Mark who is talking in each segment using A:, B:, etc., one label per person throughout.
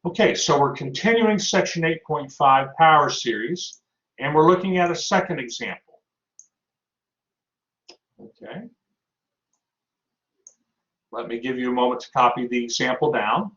A: Okay, so we're continuing section 8.5 power series, and we're looking at a second example. Okay. Let me give you a moment to copy the example down.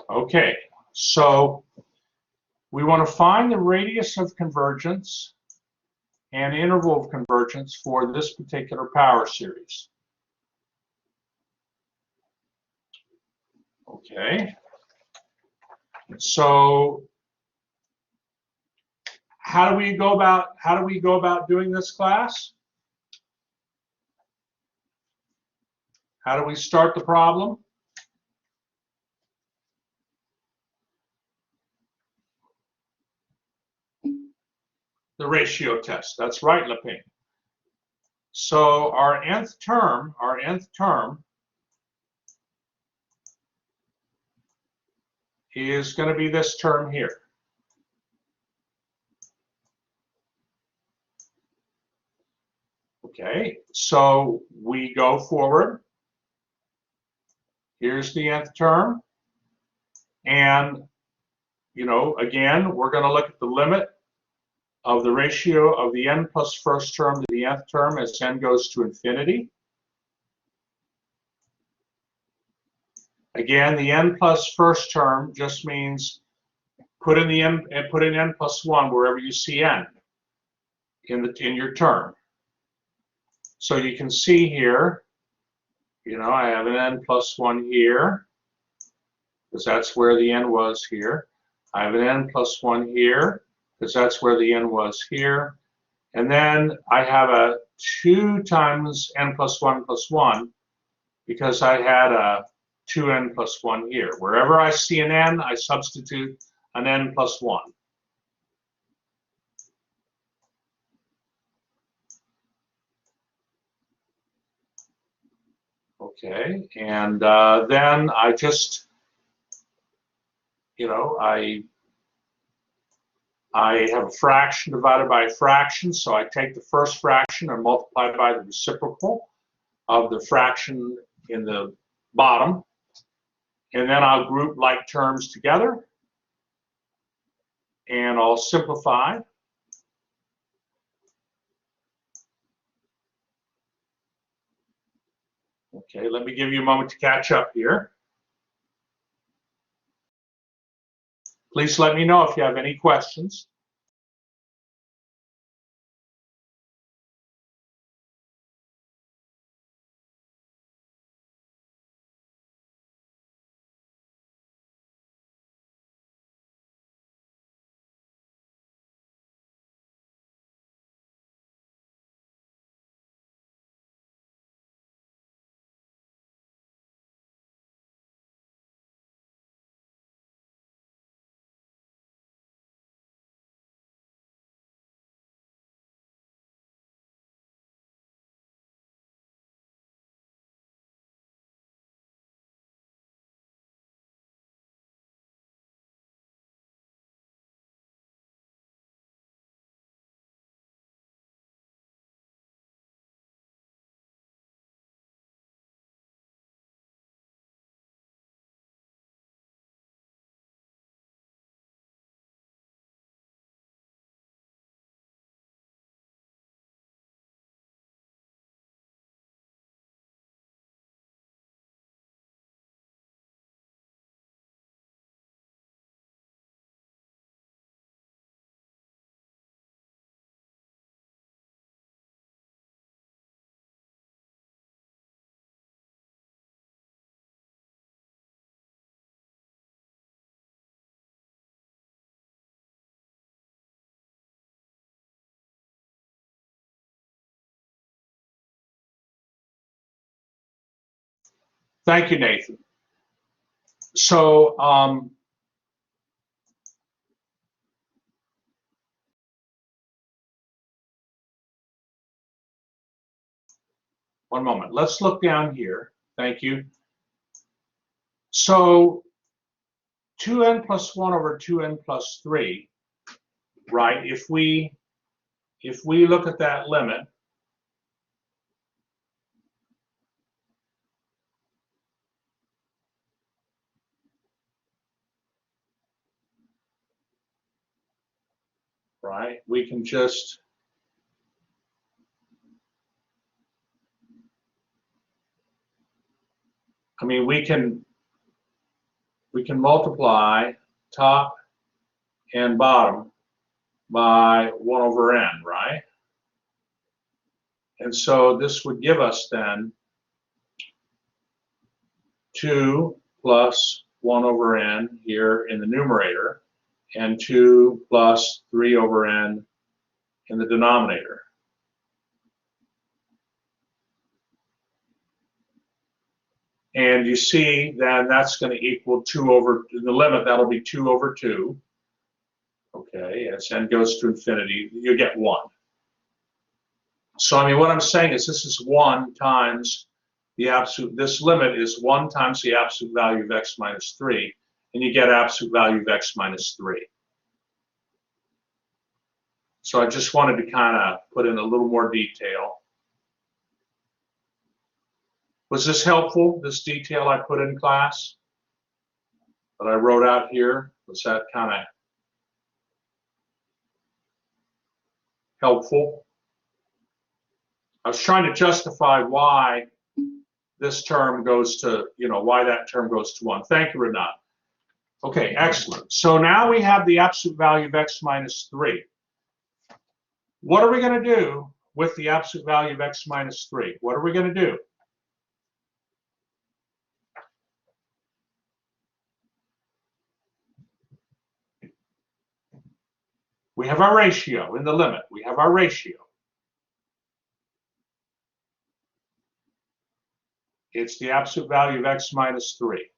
A: Okay, so we want to find the radius of convergence and interval of convergence for this particular power series. Okay, so how do we go about doing this, class? How do we start the problem? The ratio test. That's right, Lepine. So our nth term is going to be this term here. Okay, so we go forward. Here's the nth term. And, you know, again, we're going to look at the limit of the ratio of the n plus first term to the nth term as n goes to infinity. Again, the n plus first term just means put in n plus 1 wherever you see n in your term. So you can see here, you know, I have an n plus 1 here, because that's where the n was here. I have an n plus 1 here, because that's where the n was here. And then I have a 2 times n plus 1 plus 1, because I had a 2n plus 1 here. Wherever I see an n, I substitute an n plus 1. Okay, and then I just, you know, I have a fraction divided by a fraction, so I take the first fraction and multiply by the reciprocal of the fraction in the bottom, and then I'll group like terms together, and I'll simplify. Okay, let me give you a moment to catch up here. Please let me know if you have any questions. Thank you, Nathan. So, one moment. Let's look down here. Thank you. So 2n plus 1 over 2n plus 3, right? If we look at that limit, right? We can just we can multiply top and bottom by 1 over n, right? And so this would give us then 2 plus 1 over n here in the numerator, and 2 plus 3 over n in the denominator. And you see then that's going to equal 2 over, in the limit, that'll be 2 over 2. Okay, as n goes to infinity, you get 1. So what I'm saying is this is 1 times the absolute, this limit is 1 times the absolute value of x minus 3, and you get absolute value of x minus 3. So I just wanted to kind of put in a little more detail. Was this helpful, this detail I put in class that I wrote out here? Was that kind of helpful? I was trying to justify why this term goes to, why that term goes to 1. Thank you, Renat. Okay, excellent. So now we have the absolute value of x minus 3. What are we going to do with the absolute value of x minus 3? What are we going to do? We have our ratio in the limit. We have our ratio. It's the absolute value of x minus 3.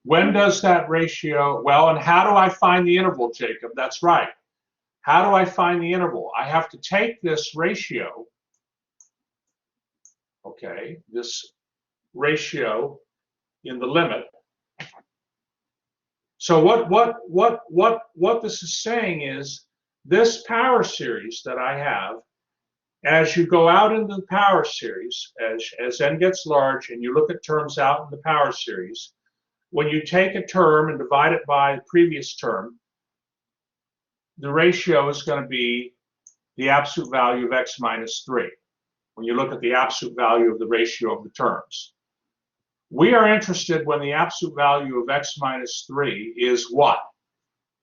A: When does that ratio, well, and how do I find the interval, Jacob? That's right. How do I find the interval? I have to take this ratio, okay, this ratio in the limit. So what this is saying is this power series that I have, as you go out into the power series, as n gets large and you look at terms out in the power series, when you take a term and divide it by the previous term, the ratio is going to be the absolute value of x minus 3, when you look at the absolute value of the ratio of the terms. We are interested when the absolute value of x minus 3 is what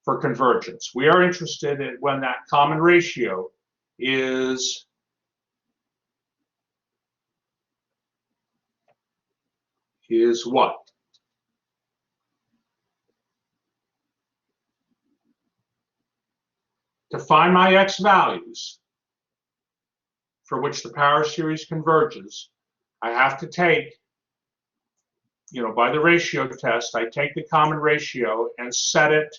A: for convergence? We are interested in when that common ratio is what? To find my x values for which the power series converges, I have to take, by the ratio test, I take the common ratio and set it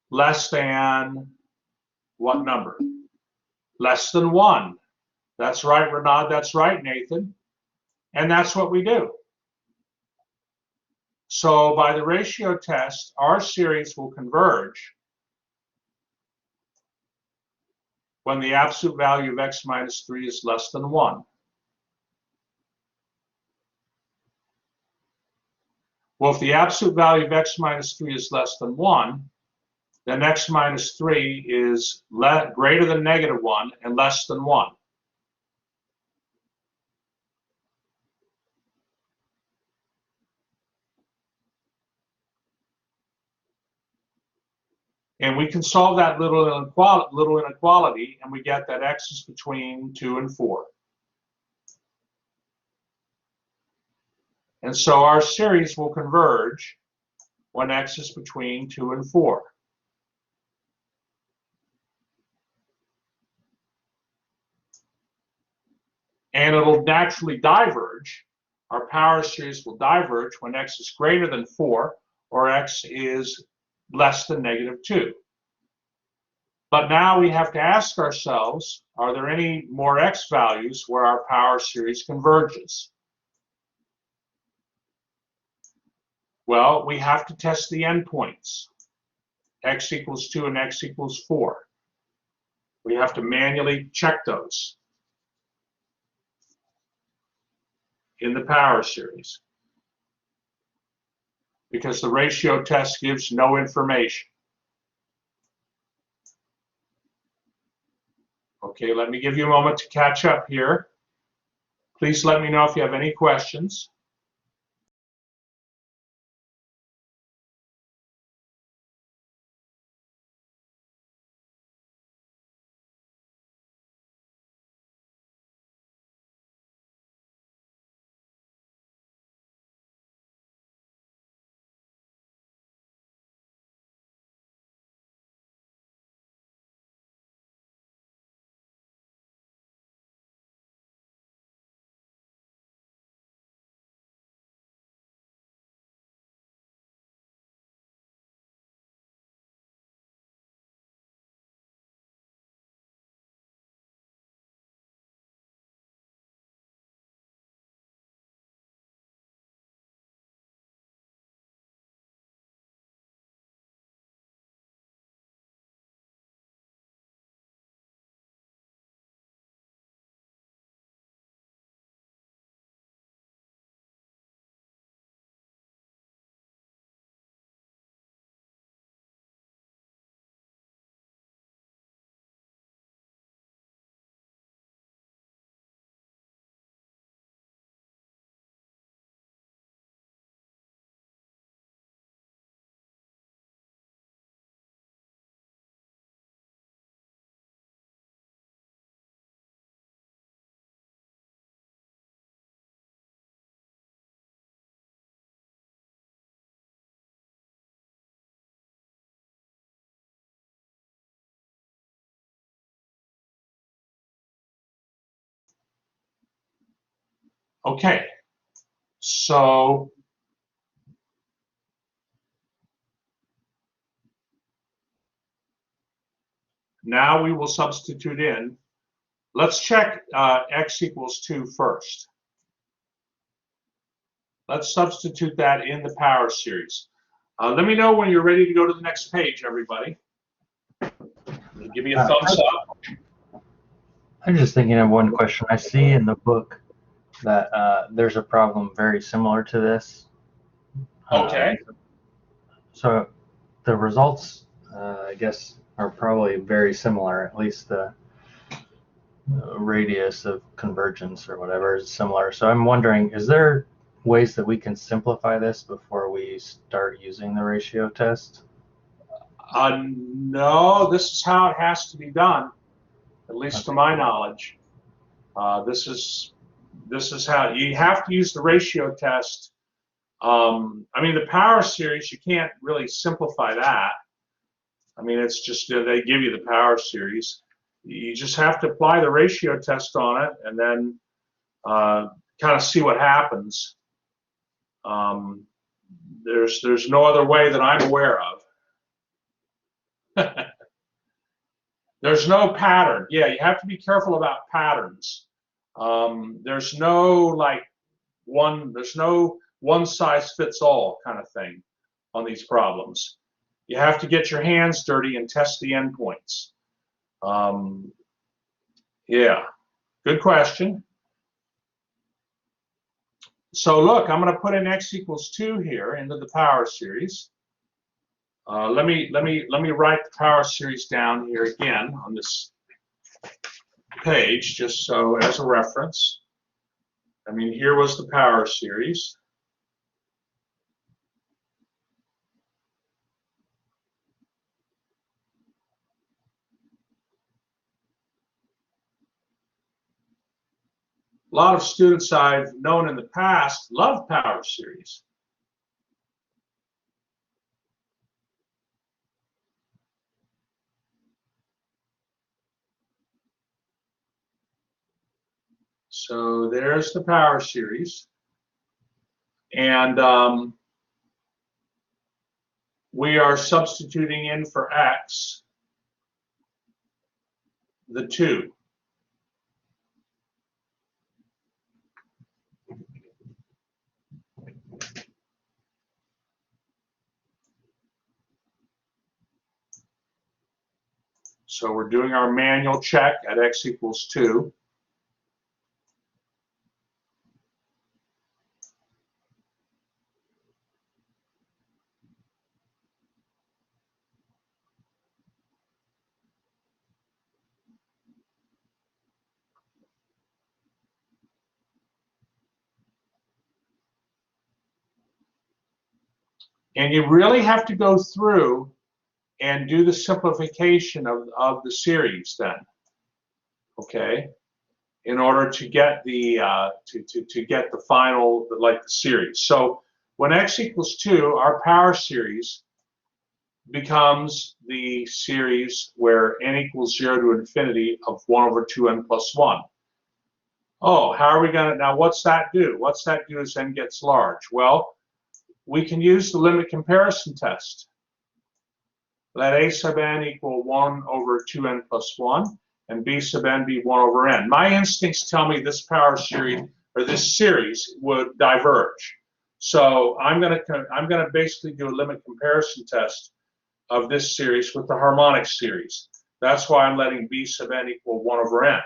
A: less than what number? Less than 1. That's right, Renard. That's right, Nathan. And that's what we do. So by the ratio test, our series will converge when the absolute value of x minus 3 is less than 1. Well, if the absolute value of x minus 3 is less than 1, then x minus 3 is greater than negative 1 and less than 1. And we can solve that little inequality, and we get that x is between 2 and 4. And so our series will converge when x is between 2 and 4. And it'll naturally diverge. Our power series will diverge when x is greater than 4 or x is less than -2. But now we have to ask ourselves, are there any more x values where our power series converges? Well, we have to test the endpoints, x equals 2 and x equals 4. We have to manually check those in the power series because the ratio test gives no information. Okay, let me give you a moment to catch up here. Please let me know if you have any questions. Okay, so now we will substitute in. Let's check x equals 2 first. Let's substitute that in the power series. Let me know when you're ready to go to the next page, everybody. Give me a thumbs up.
B: I'm just thinking of one question. I see in the book that there's a problem very similar to this.
A: Okay.
B: So the results, I guess, are probably very similar. At least the radius of convergence or whatever is similar. So I'm wondering, is there ways that we can simplify this before we start using the ratio test?
A: No, this is how it has to be done, at least to my knowledge. This is how you have to use the ratio test. I mean, the power series, you can't really simplify that. I mean, it's just they give you the power series. You just have to apply the ratio test on it and then kind of see what happens. There's no other way that I'm aware of. There's no pattern. Yeah, you have to be careful about patterns. There's no one size fits all kind of thing on these problems. You have to get your hands dirty and test the endpoints. Yeah, good question. So look, I'm going to put in x equals 2 here into the power series. Let me write the power series down here again on this page, just so as a reference. I mean, here was the power series. A lot of students I've known in the past love power series. So there's the power series. And we are substituting in for x the 2. So we're doing our manual check at x equals 2. And you really have to go through and do the simplification of the series then, okay, in order to get the to get the final, like the series. So when x equals 2, our power series becomes the series where n equals 0 to infinity of 1 over 2n plus 1. Oh, how are we going to, now what's that do? What's that do as n gets large? Well, we can use the limit comparison test. Let a sub n equal 1 over 2n plus 1, and b sub n be 1 over n. My instincts tell me this power series, or this series, would diverge. So I'm going to basically do a limit comparison test of this series with the harmonic series. That's why I'm letting b sub n equal 1 over n.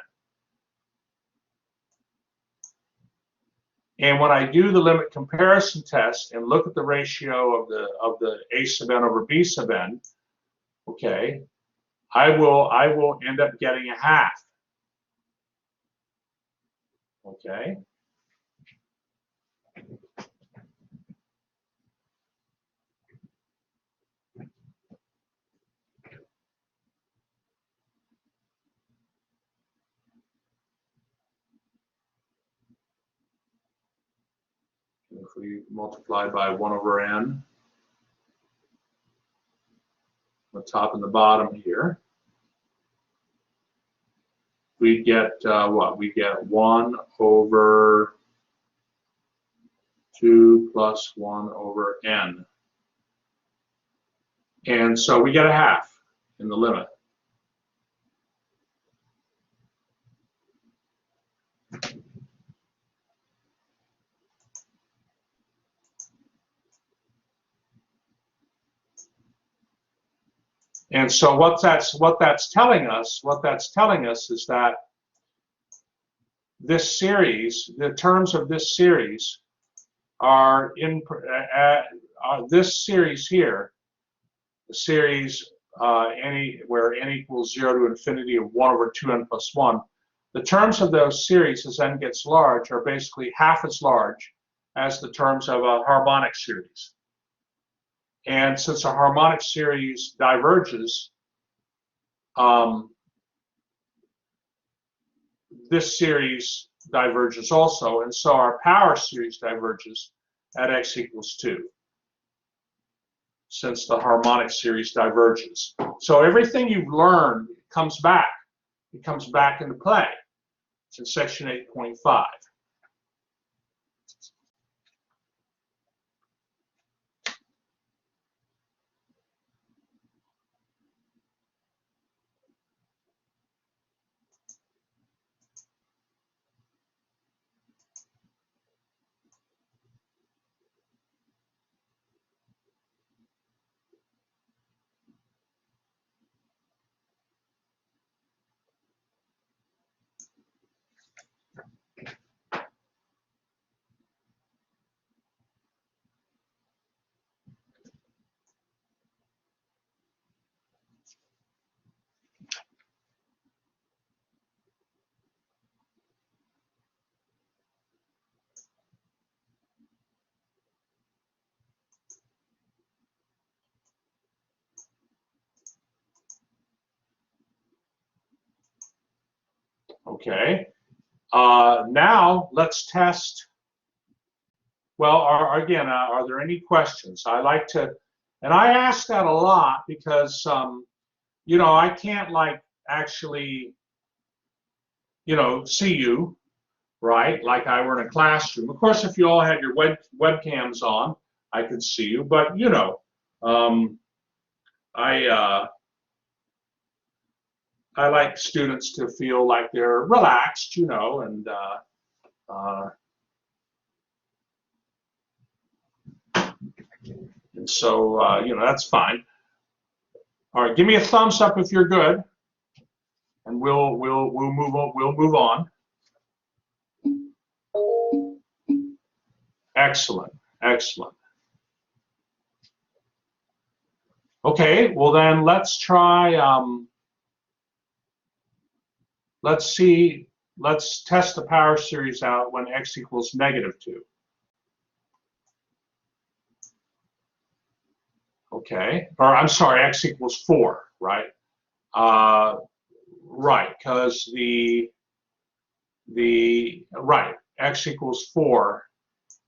A: And when I do the limit comparison test and look at the ratio of the a sub n over b sub n, okay, I will end up getting a half. Okay. If we multiply by 1 over n, the top and the bottom here, we get what? We get 1 over 2 plus 1 over n. And so we get a half in the limit. And so what that's telling us is that this series, the terms of this series are in this series here, the series where n equals 0 to infinity of 1 over 2n plus 1, the terms of those series as n gets large are basically half as large as the terms of a harmonic series. And since a harmonic series diverges, this series diverges also, and so our power series diverges at x equals 2, since the harmonic series diverges. So everything you've learned comes back. It comes back into play. It's in section 8.5. Okay. Now let's test. Well, again, are there any questions? I like to, and I ask that a lot because, you know, I can't like actually, you know, see you, right? Like I were in a classroom. Of course, if you all had your webcams on, I could see you, but you know, I I like students to feel like they're relaxed, you know, and so you know, that's fine. All right, give me a thumbs up if you're good, and we'll move on. We'll move on. Excellent, excellent. Okay, well then let's try. Let's see. Let's test the power series out when x equals -2. Okay, or I'm sorry, x equals 4, right? Right, because right, x equals 4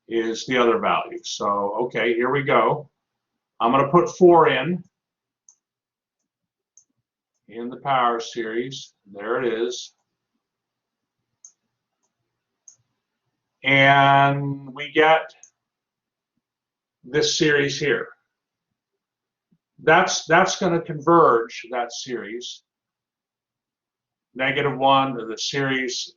A: is the other value. So, okay, here we go. I'm going to put 4 in the power series. There it is. And we get this series here. That's going to converge, that series. -1 to the series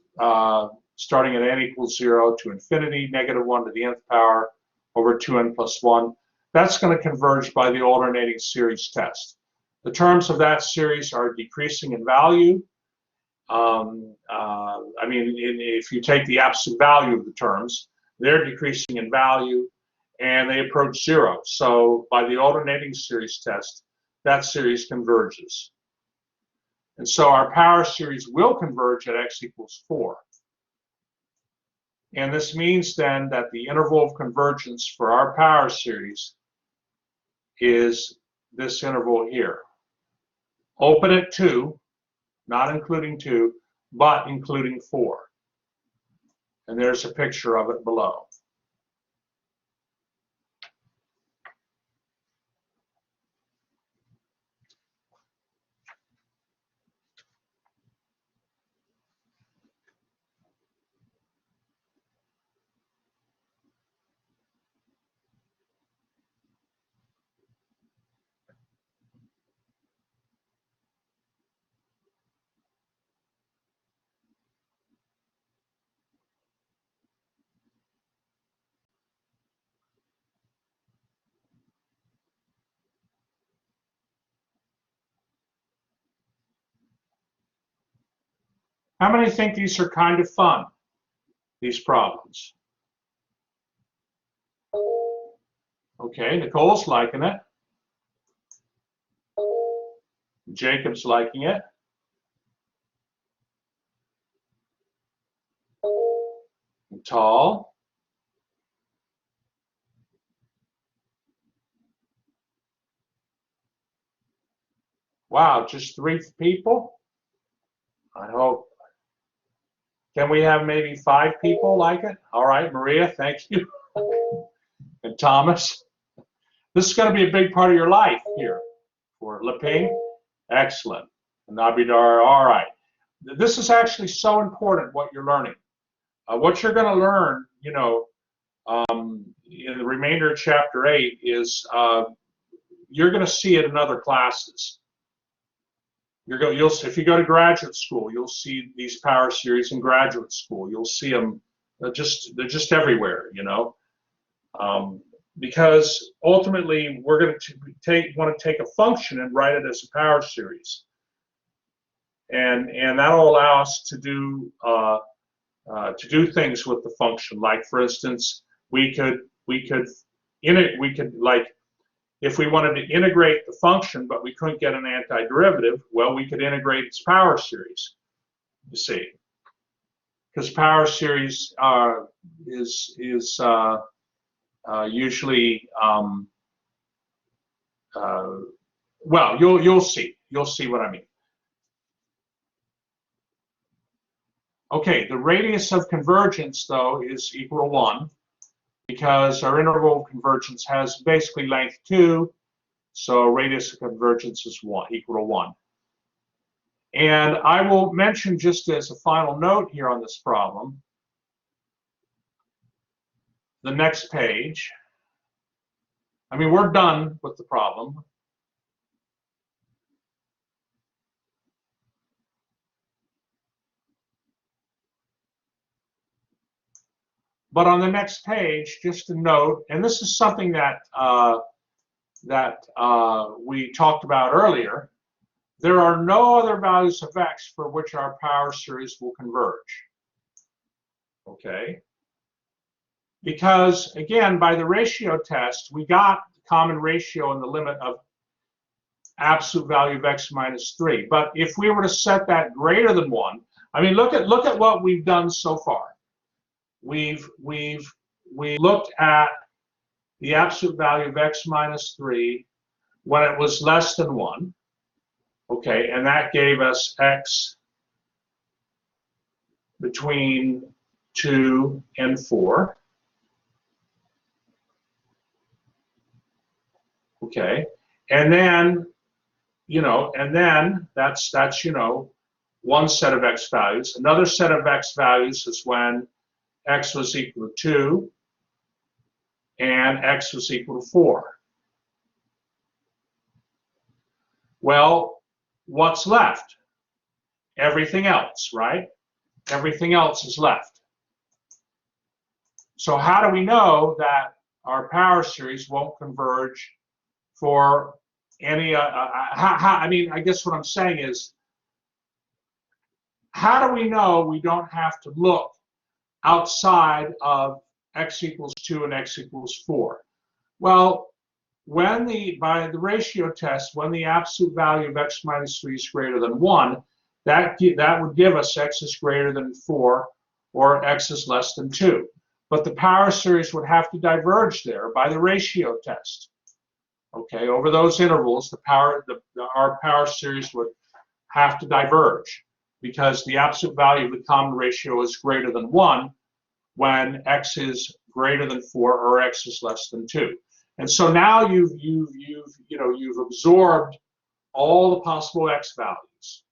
A: starting at n equals 0 to infinity, -1 to the nth power over 2n plus 1. That's going to converge by the alternating series test. The terms of that series are decreasing in value. I mean, if you take the absolute value of the terms, they're decreasing in value and they approach 0. So by the alternating series test, that series converges. And so our power series will converge at x equals 4. And this means then that the interval of convergence for our power series is this interval here. Open at 2, not including 2, but including 4. And there's a picture of it below. How many think these are kind of fun, these problems? Okay, Nicole's liking it. Jacob's liking it. Tall. Wow, just 3 people? I hope. Can we have maybe 5 people like it? All right, Maria, thank you. And Thomas. This is going to be a big part of your life here. For Leping, excellent. And Nabidar, all right. This is actually so important, what you're learning. What you're going to learn, you know, in the remainder of chapter 8 is you're going to see it in other classes. If you go to graduate school, you'll see these power series in graduate school. You'll see them. They're just everywhere, you know. Because ultimately we're going to want to take a function and write it as a power series, and that'll allow us to do things with the function. Like for instance, we could like, if we wanted to integrate the function but we couldn't get an antiderivative, well, we could integrate its power series. You see, because power series is usually well, you'll see what I mean. Okay, the radius of convergence though is equal to 1 because our interval of convergence has basically length 2, so radius of convergence is equal to 1. And I will mention just as a final note here on this problem the next page. I mean, we're done with the problem. But on the next page, just a note, and this is something that we talked about earlier, there are no other values of x for which our power series will converge. Okay? Because, again, by the ratio test, we got the common ratio in the limit of absolute value of x minus 3. But if we were to set that greater than 1, I mean, look at what we've done so far. We've looked at the absolute value of x minus 3 when it was less than 1. Okay, and that gave us x between 2 and 4. Okay, and then, that's one set of x values. Another set of x values is when x was equal to 2 and x was equal to 4. Well, what's left? Everything else, right? Everything else is left. So how do we know that our power series won't converge for any, I mean, I guess what I'm saying is, how do we know we don't have to look outside of x equals 2 and x equals 4? Well, by the ratio test, when the absolute value of x minus 3 is greater than 1, that would give us x is greater than 4 or x is less than 2. But the power series would have to diverge there by the ratio test. Okay, over those intervals, our power series would have to diverge because the absolute value of the common ratio is greater than 1 when x is greater than 4 or x is less than 2. And so now you've absorbed all the possible x values,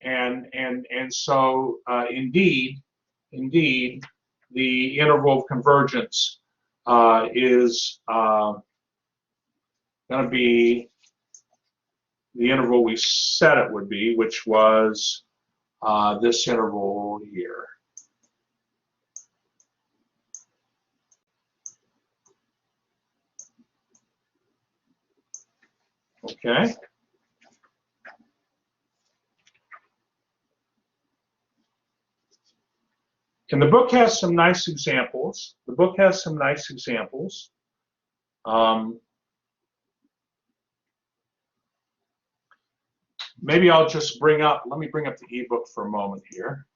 A: and so indeed the interval of convergence is going to be the interval we said it would be, which was this interval here. Okay. And the book has some nice examples. Maybe I'll just let me bring up the ebook for a moment here.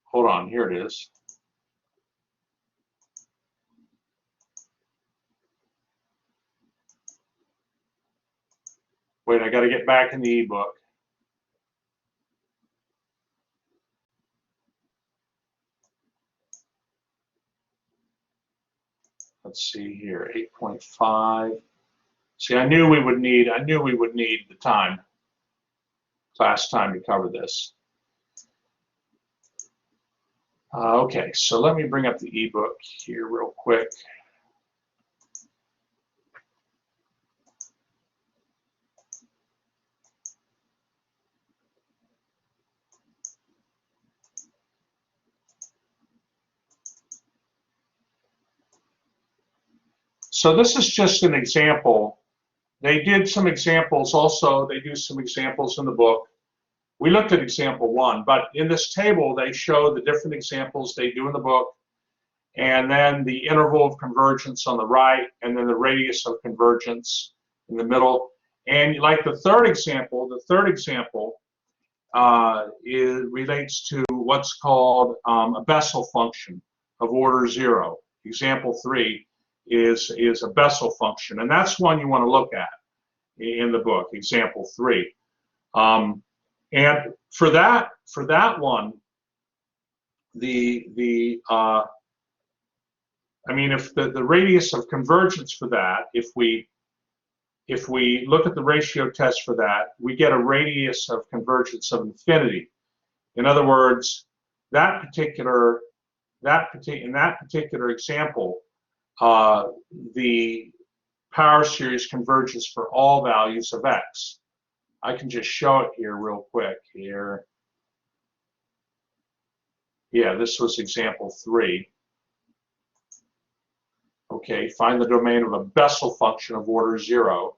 A: Hold on, here it is. Wait, I got to get back in the ebook. Let's see here, 8.5. See, I knew we would need the time, class time, to cover this. Okay, so let me bring up the ebook here real quick. So this is just an example. They did some examples also. They do some examples in the book. We looked at example 1, but in this table they show the different examples they do in the book, and then the interval of convergence on the right, and then the radius of convergence in the middle. And like the third example relates to what's called a Bessel function of order 0. Example 3 is a Bessel function, and that's one you want to look at in the book, example 3. And for that one, I mean, if the radius of convergence for that, if we look at the ratio test for that, we get a radius of convergence of infinity. In other words, in that particular example, the power series converges for all values of x. I can just show it here real quick here. Yeah, this was example 3. Okay, find the domain of a Bessel function of order 0,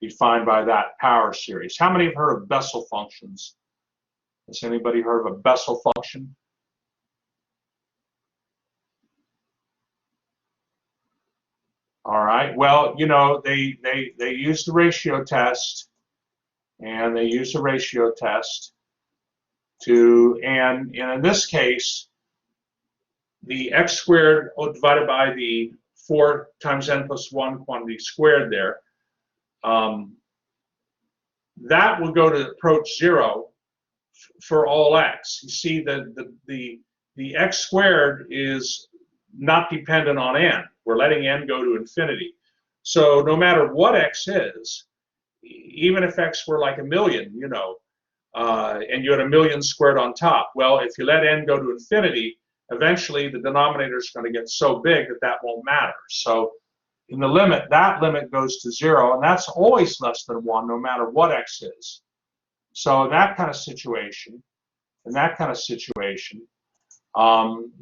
A: defined by that power series. How many have heard of Bessel functions? Has anybody heard of a Bessel function? All right, well, you know, they use the ratio test, and they use the ratio test to, and in this case, the x squared divided by the 4 times n plus 1 quantity squared there, that will go to approach 0 for all x. You see that the x squared is not dependent on n. We're letting n go to infinity. So no matter what x is, even if x were like 1,000,000, you know, and you had 1,000,000 squared on top, well, if you let n go to infinity, eventually the denominator is going to get so big that that won't matter. So in the limit, that limit goes to 0, and that's always less than 1 no matter what x is. So in that kind of situation,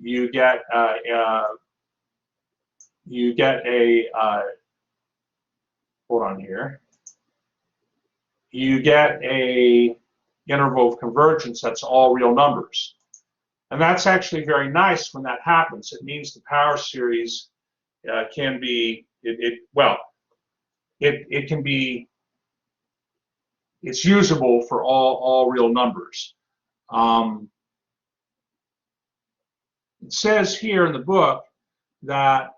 A: you get hold on here. You get a interval of convergence that's all real numbers. And that's actually very nice when that happens. It means the power series can be, it's usable for all real numbers. It says here in the book that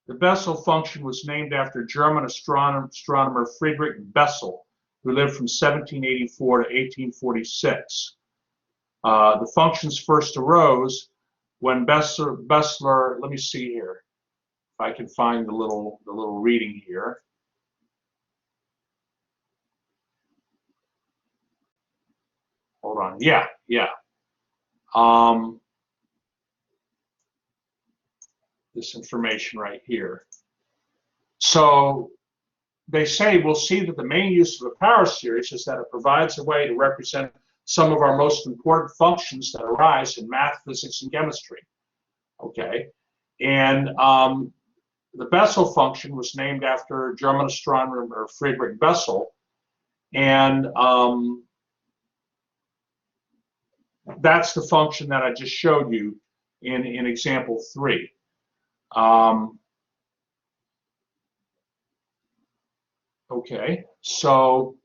A: the Bessel function was named after German astronomer Friedrich Bessel, who lived from 1784 to 1846. The functions first arose when Bessler, let me see here, if I can find the little reading here. Hold on, yeah. This information right here. So they say we'll see that the main use of a power series is that it provides a way to represent some of our most important functions that arise in math, physics, and chemistry. Okay, and the Bessel function was named after German astronomer Friedrich Bessel, and that's the function that I just showed you in example 3. Okay, so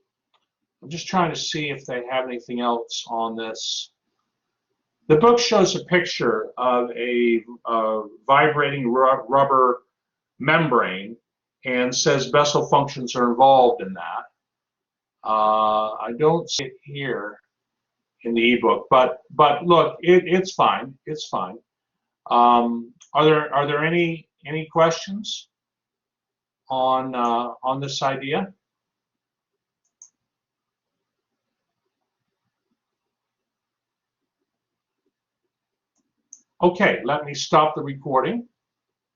A: I'm just trying to see if they have anything else on this. The book shows a picture of a vibrating rubber membrane and says Bessel functions are involved in that. I don't see it here in the ebook, but look, it's fine. It's fine. Are there any questions on this idea? Okay, let me stop the recording.